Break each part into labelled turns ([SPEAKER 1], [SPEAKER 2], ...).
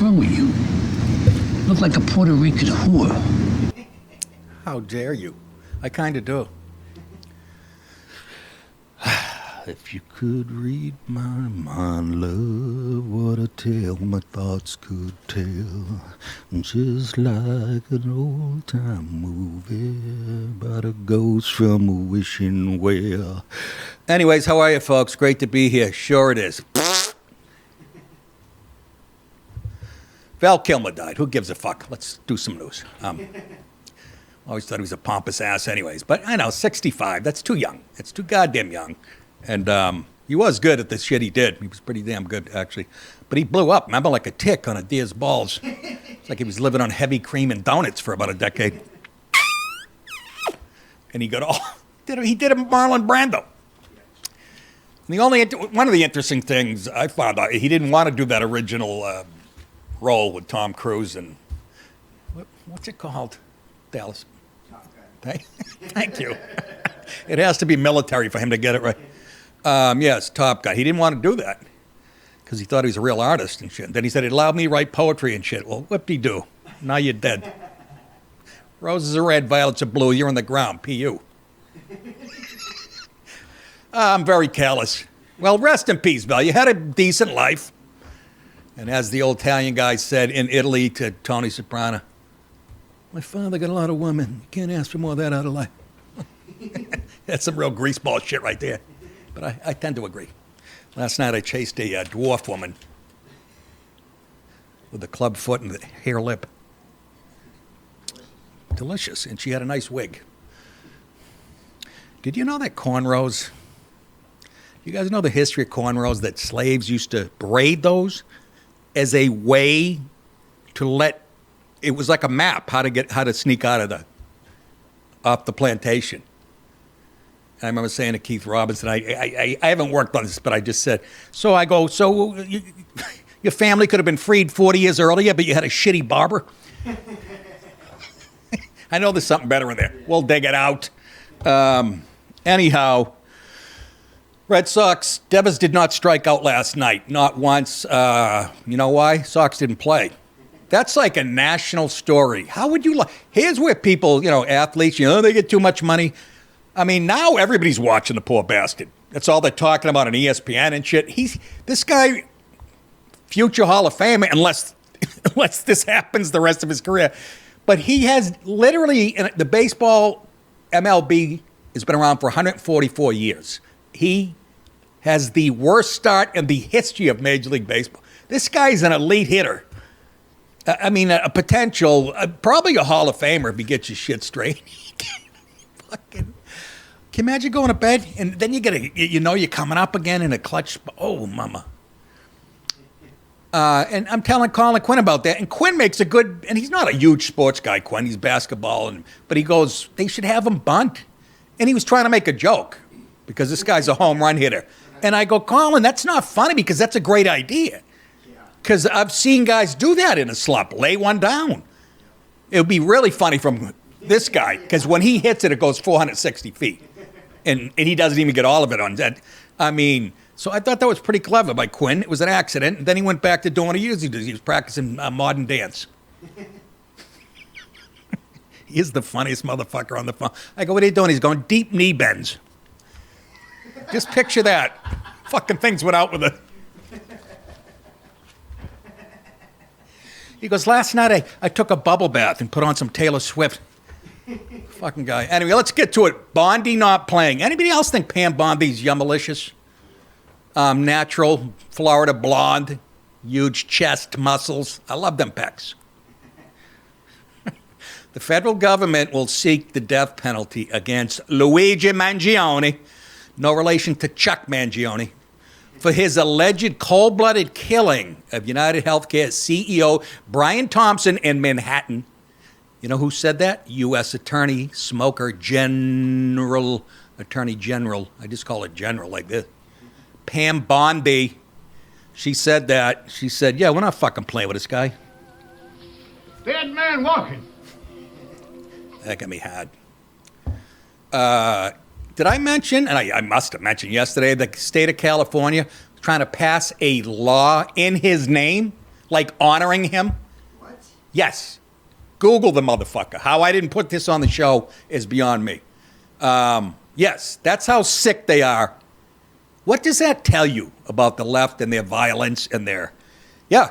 [SPEAKER 1] wrong with you? Look like a Puerto Rican whore.
[SPEAKER 2] How dare you? I kind of do. If you could read my mind, love, what a tale my thoughts could tell. Just like an old-time movie about a ghost from a wishing well. Anyways, how are you, folks? Great to be here. Sure it is. Val Kilmer died. Who gives a fuck? Let's do some news. Always thought he was a pompous ass anyways. But I know, 65. That's too young. It's too goddamn young. And he was good at the shit he did. He was pretty damn good, actually. But he blew up, remember, like a tick on a deer's balls. It's like he was living on heavy cream and donuts for about a decade. And he got all... He did it with Marlon Brando. And one of the interesting things I found out, he didn't want to do that original role with Tom Cruise and... What's it called? Dallas. Thank you. It has to be military for him to get it right. Yes, Top Gun. He didn't want to do that because he thought he was a real artist and shit. Then he said, it allowed me to write poetry and shit. Well, whoop-de-doo. Now you're dead. Roses are red, violets are blue. You're on the ground. P.U. I'm very callous. Well, rest in peace, Val. You had a decent life. And as the old Italian guy said in Italy to Tony Soprano, my father got a lot of women. You can't ask for more of that out of life. That's some real greaseball shit right there. But I tend to agree. Last night I chased a dwarf woman with a club foot and a hair lip. Delicious. And she had a nice wig. Did you know that cornrows, you guys know the history of cornrows, that slaves used to braid those as a way to let, it was like a map how to sneak out of off the plantation. I remember saying to Keith Robinson, I haven't worked on this, but I just said, so I go, so your family could have been freed 40 years earlier, but you had a shitty barber? I know there's something better in there. We'll dig it out. Anyhow, Red Sox, Devers did not strike out last night, not once. You know why? Sox didn't play. That's like a national story. How would you here's where people, athletes, they get too much money. I mean, now everybody's watching the poor bastard. That's all they're talking about on ESPN and shit. This guy, future Hall of Famer, unless this happens the rest of his career. But he has literally, the baseball MLB has been around for 144 years. He has the worst start in the history of Major League Baseball. This guy's an elite hitter. I mean, a potential, probably a Hall of Famer if he gets his shit straight. Fucking... Can you imagine going to bed and then you're coming up again in a clutch? Oh, mama. And I'm telling Colin Quinn about that. And Quinn makes and he's not a huge sports guy, Quinn. He's basketball. But he goes, they should have him bunt. And he was trying to make a joke because this guy's a home run hitter. And I go, Colin, that's not funny because that's a great idea. Because I've seen guys do that in a slump, lay one down. It would be really funny from this guy because when he hits it, it goes 460 feet. And he doesn't even get all of it on that. I mean, so I thought that was pretty clever by Quinn. It was an accident. And then he went back to doing what he usually does. He was practicing modern dance. He is the funniest motherfucker on the phone. I go, what are you doing? He's going, deep knee bends. Just picture that. Fucking things went out with it. He goes, last night I took a bubble bath and put on some Taylor Swift. Fucking guy. Anyway, let's get to it. Bondi not playing. Anybody else think Pam Bondi's yummalicious? Natural, Florida blonde, huge chest, muscles. I love them pecs. The federal government will seek the death penalty against Luigi Manion, no relation to Chuck Mangione, for his alleged cold-blooded killing of United Healthcare CEO Brian Thompson in Manhattan. You know who said that? U.S. Attorney, Smoker General, Attorney General. I just call it General like this. Pam Bondi. She said that. She said, yeah, we're not fucking playing with this guy.
[SPEAKER 3] Dead man walking.
[SPEAKER 2] That got me hard. Did I mention, and I must have mentioned yesterday, the state of California trying to pass a law in his name like honoring him.
[SPEAKER 4] What?
[SPEAKER 2] Yes. Google the motherfucker. How I didn't put this on the show is beyond me. Yes, that's how sick they are. What does that tell you about the left and their violence and their... Yeah.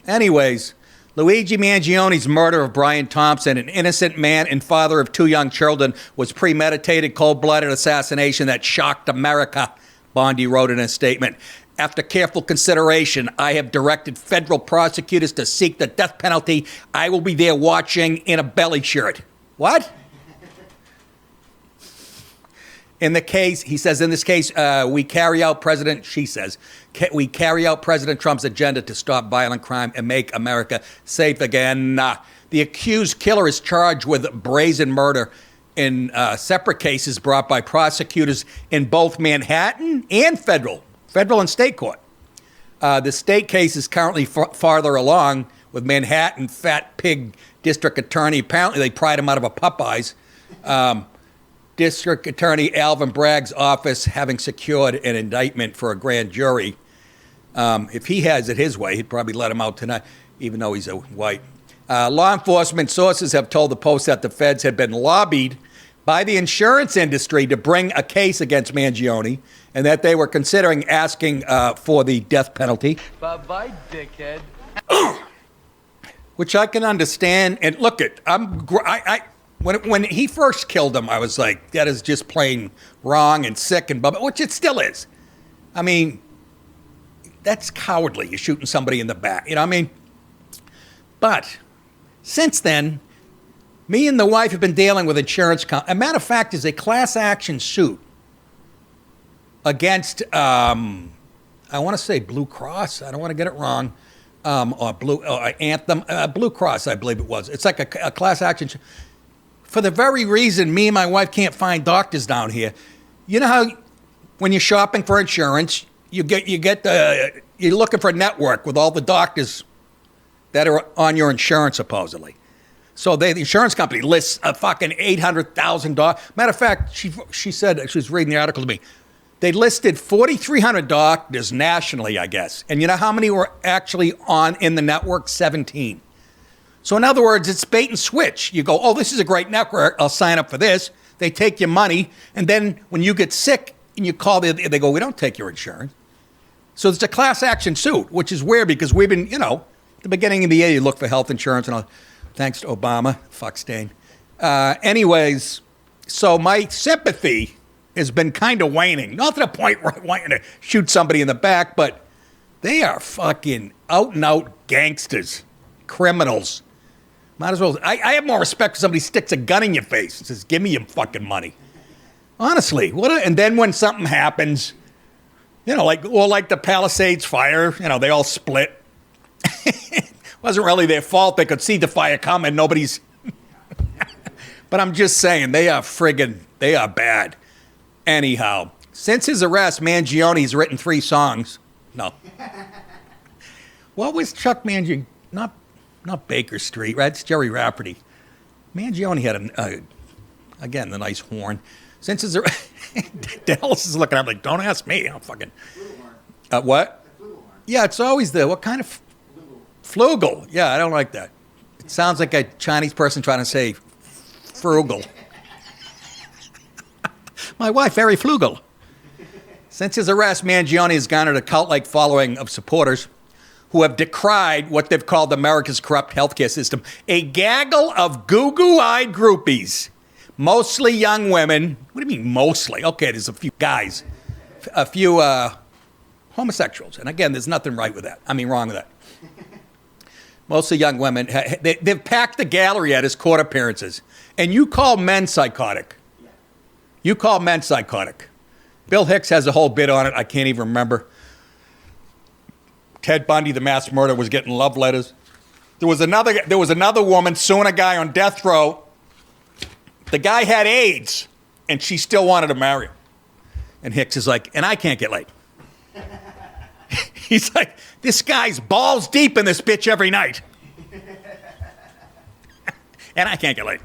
[SPEAKER 2] Anyways, Luigi Mangione's murder of Brian Thompson, an innocent man and father of 2 young children, was premeditated, cold-blooded assassination that shocked America, Bondi wrote in a statement. After careful consideration, I have directed federal prosecutors to seek the death penalty. I will be there watching in a belly shirt. What? In the case, he says, in this case, we carry out President Trump's agenda to stop violent crime and make America safe again. The accused killer is charged with brazen murder in separate cases brought by prosecutors in both Manhattan and federal and state court. The state case is currently farther along with Manhattan fat pig district attorney. Apparently they pried him out of a Popeyes. District Attorney Alvin Bragg's office having secured an indictment for a grand jury. If he has it his way, he'd probably let him out tonight, even though he's a white. Law enforcement sources have told the Post that the feds had been lobbied by the insurance industry to bring a case against Mangione and that they were considering asking for the death penalty.
[SPEAKER 5] Bye-bye, dickhead.
[SPEAKER 2] Which I can understand. And look, when he first killed him, I was like, that is just plain wrong and sick and which it still is. I mean, that's cowardly. You're shooting somebody in the back. You know what I mean? But since then, me and the wife have been dealing with insurance companies. A matter of fact, there's a class action suit against, I want to say Blue Cross. I don't want to get it wrong. Or Anthem. Blue Cross, I believe it was. It's like a class action for the very reason me and my wife can't find doctors down here. You know how when you're shopping for insurance, you're looking for a network with all the doctors that are on your insurance, supposedly. So the insurance company lists a fucking $800,000. Matter of fact, she said, she was reading the article to me, they listed 4,300 doctors nationally, I guess. And you know how many were actually in the network? 17. So in other words, it's bait and switch. You go, oh, this is a great network. I'll sign up for this. They take your money. And then when you get sick and you call, they go, we don't take your insurance. So it's a class action suit, which is weird because we've been, at the beginning of the year, you look for health insurance and all. Thanks to Obama. Fuck stain. Anyways, so my sympathy has been kind of waning. Not to the point where I want you to shoot somebody in the back, but they are fucking out and out gangsters, criminals. Might as well. I have more respect for somebody sticks a gun in your face and says, give me your fucking money. Honestly. And then when something happens, like the Palisades fire, they all split. Wasn't really their fault. They could see the fire coming. Nobody's. But I'm just saying, they are bad. Anyhow, since his arrest, Mangione's written 3 songs. No. What was Chuck Mangione? Not Baker Street, right? It's Jerry Rafferty. Mangione had again, the nice horn. Since his Dallas is looking at him like, don't ask me. I'm fucking. What? Yeah, it's always what kind of flugel? Yeah, I don't like that. It sounds like a Chinese person trying to say frugal. My wife, very flugel. Since his arrest, Mangione has garnered a cult-like following of supporters who have decried what they've called America's corrupt healthcare system. A gaggle of goo-goo-eyed groupies, mostly young women. What do you mean mostly? Okay, there's a few guys, a few homosexuals. And again, there's nothing wrong with that. Mostly young women. They've packed the gallery at his court appearances. And you call men psychotic. Bill Hicks has a whole bit on it. I can't even remember. Ted Bundy, the mass murderer, was getting love letters. There was another woman suing a guy on death row. The guy had AIDS, and she still wanted to marry him. And Hicks is like, and I can't get laid. He's like, this guy's balls deep in this bitch every night. And I can't get laid.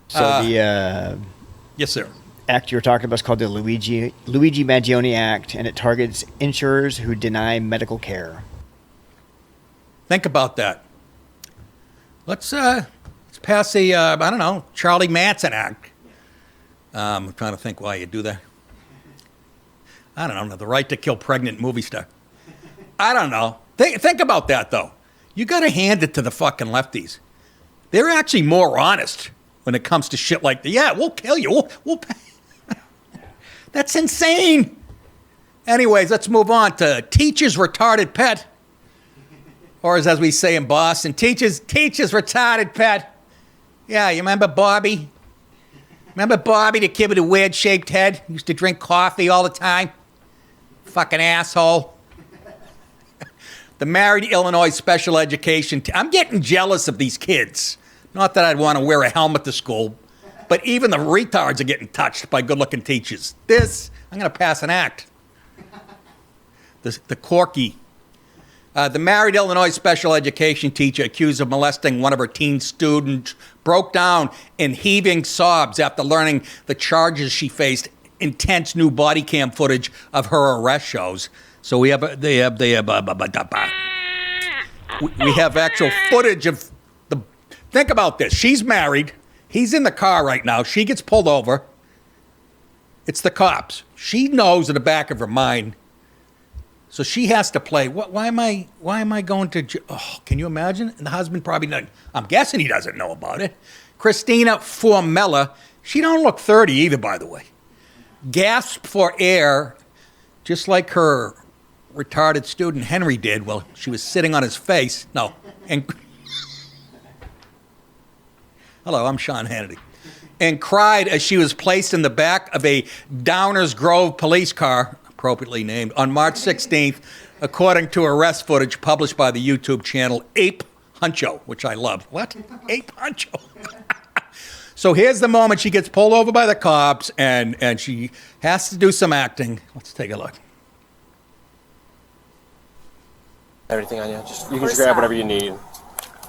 [SPEAKER 4] So
[SPEAKER 2] yes, sir.
[SPEAKER 4] Act you're talking about is called the Luigi Manion Act, and it targets insurers who deny medical care.
[SPEAKER 2] Think about that. Let's pass a, I don't know, Charlie Manson act. I'm trying to think why you do that. I don't know, the right to kill pregnant movie star. I don't know. Think about that, though. You got to hand it to the fucking lefties. They're actually more honest when it comes to shit like that. Yeah, we'll kill you. We'll That's insane. Anyways, let's move on to teacher's retarded pet. Or as we say in Boston, teacher's retarded pet. Yeah, you remember Bobby? Remember Bobby, the kid with a weird-shaped head? He used to drink coffee all the time. Fucking asshole. The married Illinois special education. I'm getting jealous of these kids. Not that I'd want to wear a helmet to school, but even the retards are getting touched by good-looking teachers. I'm going to pass an act. The Corky. The married Illinois special education teacher accused of molesting one of her teen students broke down in heaving sobs after learning the charges she faced. Intense new body cam footage of her arrest shows. So we have actual footage of the. Think about this. She's married. He's in the car right now. She gets pulled over. It's the cops. She knows in the back of her mind. So she has to play. Why am I going to? Oh, can you imagine? And the husband probably doesn't. I'm guessing he doesn't know about it. Christina Formella. She don't look 30 either, by the way. Gasped for air, just like her retarded student Henry did while she was sitting on his face. No. And hello, I'm Sean Hannity. And cried as she was placed in the back of a Downers Grove police car, appropriately named, on March 16th, according to arrest footage published by the YouTube channel Ape Huncho, which I love. What? Ape Huncho. So here's the moment she gets pulled over by the cops, and she has to do some acting. Let's take a look.
[SPEAKER 5] Everything on you. You can just grab whatever you need.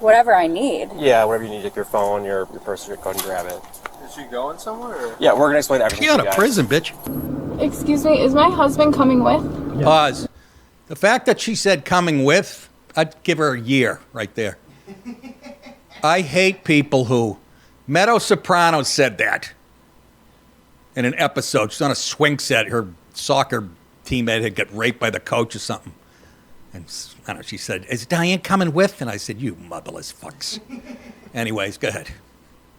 [SPEAKER 6] Whatever I need.
[SPEAKER 5] Yeah, whatever you need, like your phone, your purse, go ahead and grab it.
[SPEAKER 7] Is she going somewhere? Or?
[SPEAKER 5] Yeah, we're gonna explain everything.
[SPEAKER 2] You're out of prison, bitch.
[SPEAKER 8] Excuse me, is my husband coming with?
[SPEAKER 2] Yeah. Pause. The fact that she said coming with, I'd give her a year right there. I hate people who. Meadow Soprano said that in an episode. She's on a swing set. Her soccer teammate had got raped by the coach or something. And I don't know, she said, "Is Diane coming with?" And I said, "You motherless fucks." Anyways, go ahead.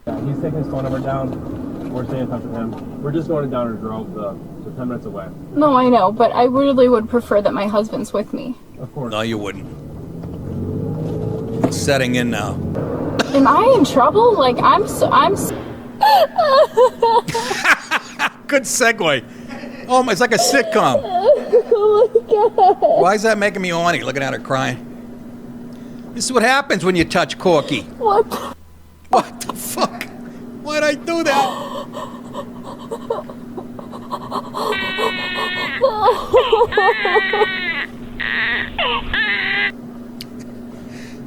[SPEAKER 7] Yeah, he's taking his phone number down. We're staying in touch with him. We're just going to Downers Grove, so 10 minutes away.
[SPEAKER 8] No, I know, but I really would prefer that my husband's with me.
[SPEAKER 7] Of course.
[SPEAKER 2] No, you wouldn't. It's setting in now.
[SPEAKER 8] Am I in trouble? Like, I'm
[SPEAKER 2] Good segue. Oh, it's like a sitcom.
[SPEAKER 8] Oh my God.
[SPEAKER 2] Why is that making me horny, looking at her crying? This is what happens when you touch Corky.
[SPEAKER 8] What?
[SPEAKER 2] What the fuck? Why'd I do that?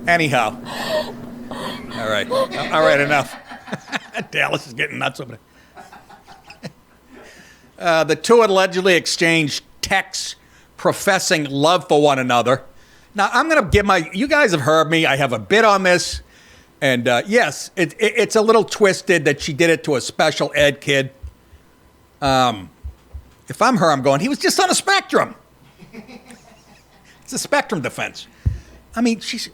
[SPEAKER 2] Anyhow. All right, enough. Dallas is getting nuts over there. The two allegedly exchanged texts professing love for one another. Now, I'm going to give you guys have heard me. I have a bit on this. And yes, it's a little twisted that she did it to a special ed kid. If I'm her, I'm going, he was just on a spectrum. It's a spectrum defense. I mean, she's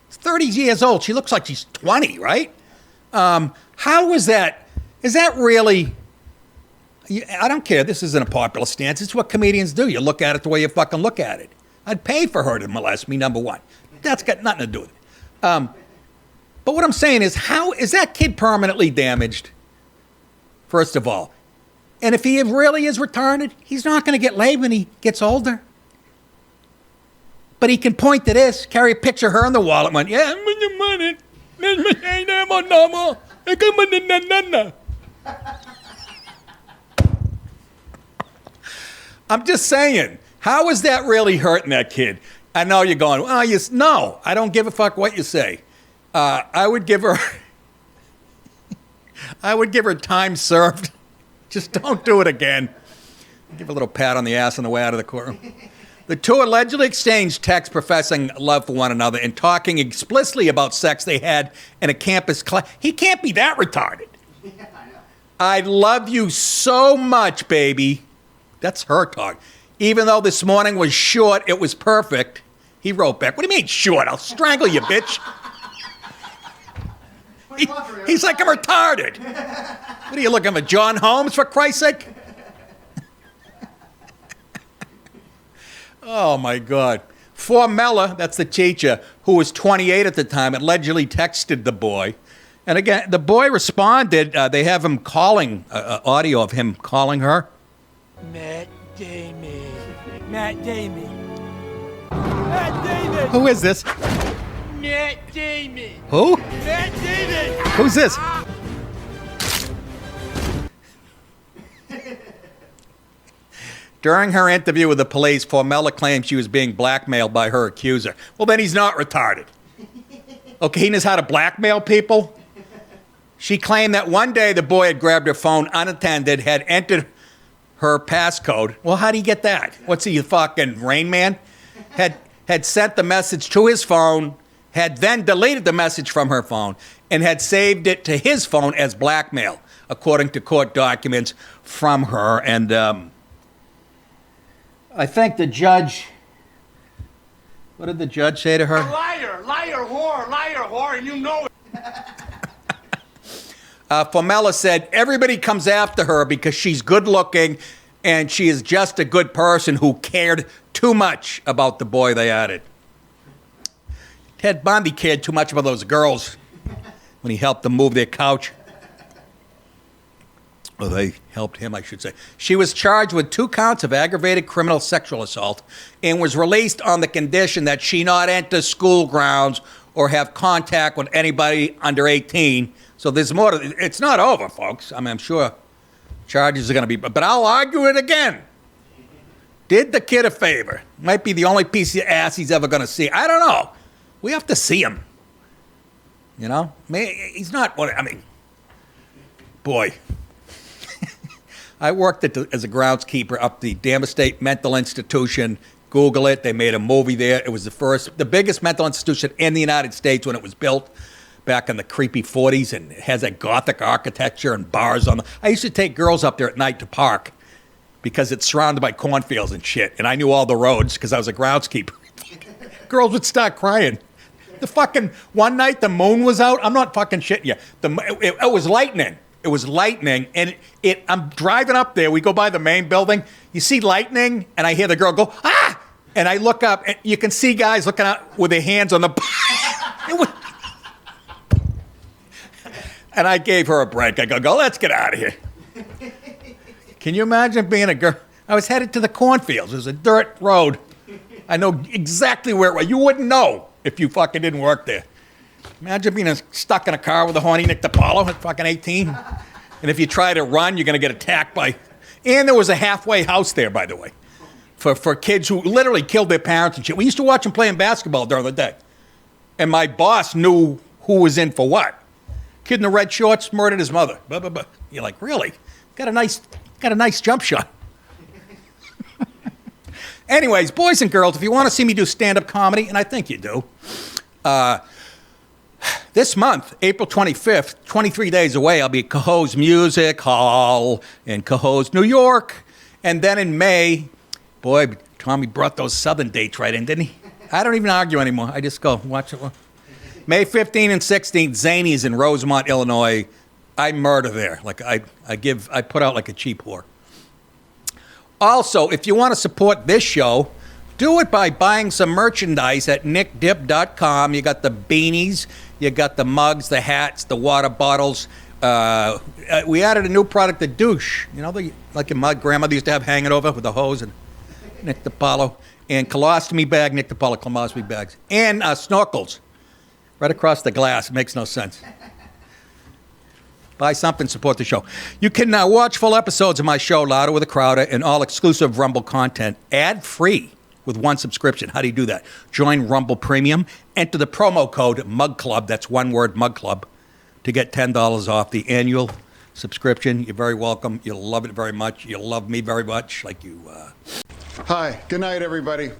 [SPEAKER 2] 30 years old. She looks like she's 20, right? How is that? Is that really? I don't care. This isn't a popular stance. It's what comedians do. You look at it the way you fucking look at it. I'd pay for her to molest me, number one. That's got nothing to do with it. But what I'm saying is, how is that kid permanently damaged? First of all. And if he really is retarded, he's not going to get laid when he gets older. But he can point to this, carry a picture of her on the wall and went, yeah, I'm just saying, how is that really hurting that kid? I know you're going, no, I don't give a fuck what you say. I would give her time served. Just don't do it again. Give a little pat on the ass on the way out of the courtroom. The two allegedly exchanged texts professing love for one another and talking explicitly about sex they had in a campus class. He can't be that retarded. I love you so much, baby. That's her talk. Even though this morning was short, it was perfect. He wrote back, what do you mean short? I'll strangle you, bitch. He's like, I'm retarded. What are you looking for, John Holmes, for Christ's sake? Oh, my God. Formella, that's the teacher, who was 28 at the time, allegedly texted the boy. And again, the boy responded. They have him calling, audio of him calling her.
[SPEAKER 9] Matt Damon. Matt Damon. Matt Damon.
[SPEAKER 2] Who is this?
[SPEAKER 9] Matt Damon.
[SPEAKER 2] Who?
[SPEAKER 9] Matt Damon.
[SPEAKER 2] Who's this? During her interview with the police, Formella claimed she was being blackmailed by her accuser. Well, then he's not retarded. Okay, he knows how to blackmail people. She claimed that one day the boy had grabbed her phone unattended, had entered her passcode. Well, how'd he get that? What's he, fucking Rain Man? Had sent the message to his phone, had then deleted the message from her phone, and had saved it to his phone as blackmail, according to court documents from her. And I think the judge, what did the judge say to her?
[SPEAKER 3] Liar, whore, and you know it.
[SPEAKER 2] Formella said everybody comes after her because she's good looking and she is just a good person who cared too much about the boy, they added. Ted Bundy cared too much about those girls when he helped them move their couch. Well, they helped him, I should say. She was charged with 2 counts of aggravated criminal sexual assault and was released on the condition that she not enter school grounds or have contact with anybody under 18. So there's more to it. It's not over, folks. I mean, I'm sure charges are going to be, but I'll argue it again. Did the kid a favor. Might be the only piece of ass he's ever going to see. I don't know. We have to see him. You know? He's not what, I mean, boy. I worked as a groundskeeper up the Dam State Mental Institution. Google it. They made a movie there. It was the biggest mental institution in the United States when it was built back in the creepy 40s, and it has that Gothic architecture and bars on the. I used to take girls up there at night to park because it's surrounded by cornfields and shit, and I knew all the roads because I was a groundskeeper. Girls would start crying. The fucking one night the moon was out. I'm not fucking shitting you. It was lightning. It was lightning, and I'm driving up there. We go by the main building. You see lightning, and I hear the girl go, ah! And I look up, and you can see guys looking out with their hands on the. And I gave her a break. I go, let's get out of here. Can you imagine being a girl? I was headed to the cornfields. It was a dirt road. I know exactly where it was. You wouldn't know if you fucking didn't work there. Imagine being stuck in a car with a horny Nick DiPaolo at fucking 18. And if you try to run, you're going to get attacked by. And there was a halfway house there, by the way, for kids who literally killed their parents and shit. We used to watch them playing basketball during the day. And my boss knew who was in for what. Kid in the red shorts murdered his mother. Blah, blah, blah. You're like, really? Got a nice jump shot. Anyways, boys and girls, if you want to see me do stand-up comedy, and I think you do, this month, April 25th, 23 days away, I'll be at Cohoes Music Hall in Cohoes, New York. And then in May, boy, Tommy brought those southern dates right in, didn't he? I don't even argue anymore. I just go, watch it. May 15th and 16th, Zanies in Rosemont, Illinois. I murder there. Like I put out like a cheap whore. Also, if you want to support this show, do it by buying some merchandise at nickdip.com. You got the beanies, you got the mugs, the hats, the water bottles. We added a new product, the douche. You know, like your grandmother used to have hanging over with the hose, and Nick DiPaolo. And colostomy bag, Nick DiPaolo colostomy bags. And snorkels. Right across the glass. It makes no sense. Buy something, support the show. You can now watch full episodes of my show, Louder with a Crowder, and all exclusive Rumble content, ad-free with one subscription. How do you do that? Join Rumble Premium. Enter the promo code MUGCLUB, that's one word, MUGCLUB, to get $10 off the annual subscription. You're very welcome. You'll love it very much. You'll love me very much, like you...
[SPEAKER 10] Hi, good night, everybody.